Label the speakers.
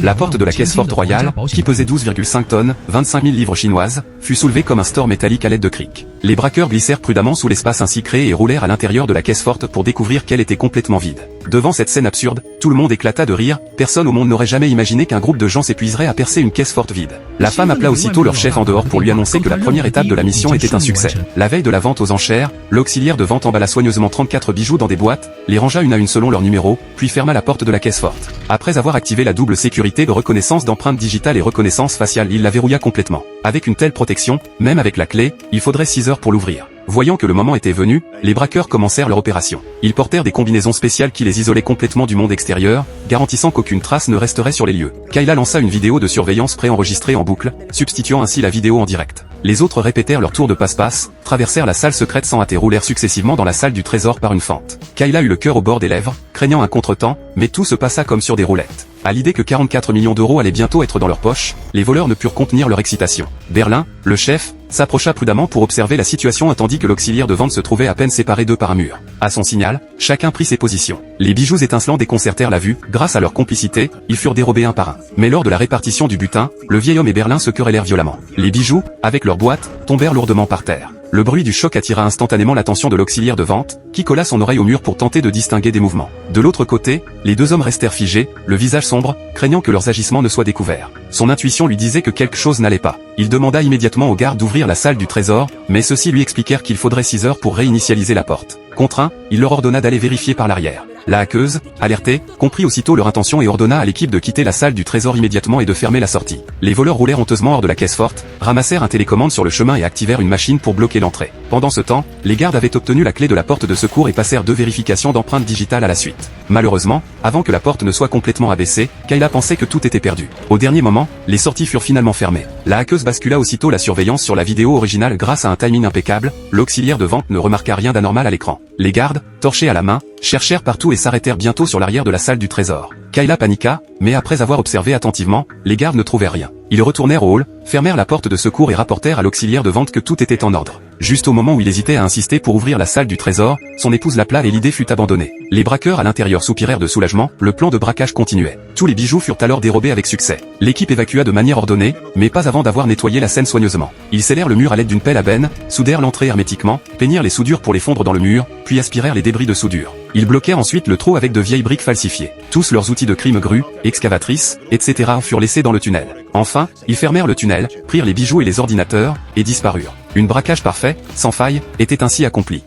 Speaker 1: La porte de la caisse forte royale, qui pesait 12,5 tonnes, 25 000 livres chinoises, fut soulevée comme un store métallique à l'aide de crics. Les braqueurs glissèrent prudemment sous l'espace ainsi créé et roulèrent à l'intérieur de la caisse forte pour découvrir qu'elle était complètement vide. Devant cette scène absurde, tout le monde éclata de rire, personne au monde n'aurait jamais imaginé qu'un groupe de gens s'épuiserait à percer une caisse forte vide. La femme appela aussitôt leur chef en dehors pour lui annoncer que la première étape de la mission était un succès. La veille de la vente aux enchères, l'auxiliaire de vente emballa soigneusement 34 bijoux dans des boîtes, les rangea une à une selon leur numéro, puis ferma la porte de la caisse forte. Après avoir activé la double sécurité de reconnaissance d'empreintes digitales et reconnaissance faciale, il la verrouilla complètement. Avec une telle protection, même avec la clé, il faudrait 6 heures pour l'ouvrir. Voyant que le moment était venu, les braqueurs commencèrent leur opération. Ils portèrent des combinaisons spéciales qui les isolaient complètement du monde extérieur, garantissant qu'aucune trace ne resterait sur les lieux. Kayla lança une vidéo de surveillance préenregistrée en boucle, substituant ainsi la vidéo en direct. Les autres répétèrent leur tour de passe-passe, traversèrent la salle secrète sans hâte et roulèrent successivement dans la salle du trésor par une fente. Kayla eut le cœur au bord des lèvres, craignant un contretemps, mais tout se passa comme sur des roulettes. À l'idée que 44 millions d'euros allaient bientôt être dans leur poche, les voleurs ne purent contenir leur excitation. Berlin, le chef, s'approcha prudemment pour observer la situation tandis que l'auxiliaire de vente se trouvait à peine séparé d'eux par un mur. À son signal, chacun prit ses positions. Les bijoux étincelants déconcertèrent la vue, grâce à leur complicité, ils furent dérobés un par un. Mais lors de la répartition du butin, le vieil homme et Berlin se querellèrent violemment. Les bijoux, avec leurs boîtes, tombèrent lourdement par terre. Le bruit du choc attira instantanément l'attention de l'auxiliaire de vente, qui colla son oreille au mur pour tenter de distinguer des mouvements. De l'autre côté, les deux hommes restèrent figés, le visage sombre, craignant que leurs agissements ne soient découverts. Son intuition lui disait que quelque chose n'allait pas. Il demanda immédiatement aux gardes d'ouvrir la salle du trésor, mais ceux-ci lui expliquèrent qu'il faudrait 6 heures pour réinitialiser la porte. Contraint, il leur ordonna d'aller vérifier par l'arrière. La hackeuse, alertée, comprit aussitôt leur intention et ordonna à l'équipe de quitter la salle du trésor immédiatement et de fermer la sortie. Les voleurs roulèrent honteusement hors de la caisse forte, ramassèrent un télécommande sur le chemin et activèrent une machine pour bloquer l'entrée. Pendant ce temps, les gardes avaient obtenu la clé de la porte de secours et passèrent 2 vérifications d'empreintes digitales à la suite. Malheureusement, avant que la porte ne soit complètement abaissée, Kayla pensait que tout était perdu. Au dernier moment, les sorties furent finalement fermées. La hackeuse bascula aussitôt la surveillance sur la vidéo originale grâce à un timing impeccable, l'auxiliaire de vente ne remarqua rien d'anormal à l'écran. Les gardes, torchés à la main, cherchèrent partout et s'arrêtèrent bientôt sur l'arrière de la salle du trésor. Kayla paniqua, mais après avoir observé attentivement, les gardes ne trouvèrent rien. Ils retournèrent au hall, fermèrent la porte de secours et rapportèrent à l'auxiliaire de vente que tout était en ordre. Juste au moment où il hésitait à insister pour ouvrir la salle du trésor, son épouse l'appela et l'idée fut abandonnée. Les braqueurs à l'intérieur soupirèrent de soulagement, le plan de braquage continuait. Tous les bijoux furent alors dérobés avec succès. L'équipe évacua de manière ordonnée, mais pas avant d'avoir nettoyé la scène soigneusement. Ils scellèrent le mur à l'aide d'une pelle à benne, soudèrent l'entrée hermétiquement, peignirent les soudures pour les fondre dans le mur, puis aspirèrent les débris de soudure. Ils bloquèrent ensuite le trou avec de vieilles briques falsifiées. Tous leurs outils de crime, grues, excavatrices, etc. furent laissés dans le tunnel. Enfin, ils fermèrent le tunnel, prirent les bijoux et les ordinateurs, et disparurent. Un braquage parfait, sans faille, était ainsi accompli.